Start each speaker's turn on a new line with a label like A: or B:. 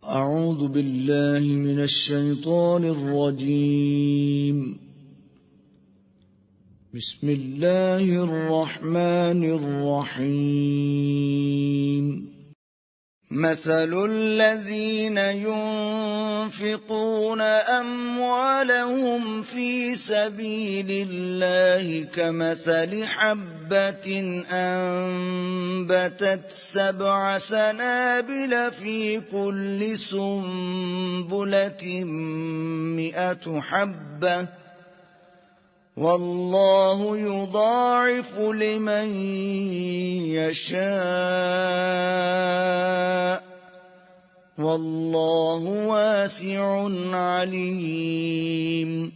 A: أعوذ بالله من الشيطان الرجيم. بسم الله الرحمن الرحيم. مثل الذين ينفقون أموالهم في سبيل الله كمثل حبة أنبتت 7 سنابل في كل سنبلة 100 حبة والله يضاعف لمن يشاء والله واسع عليم.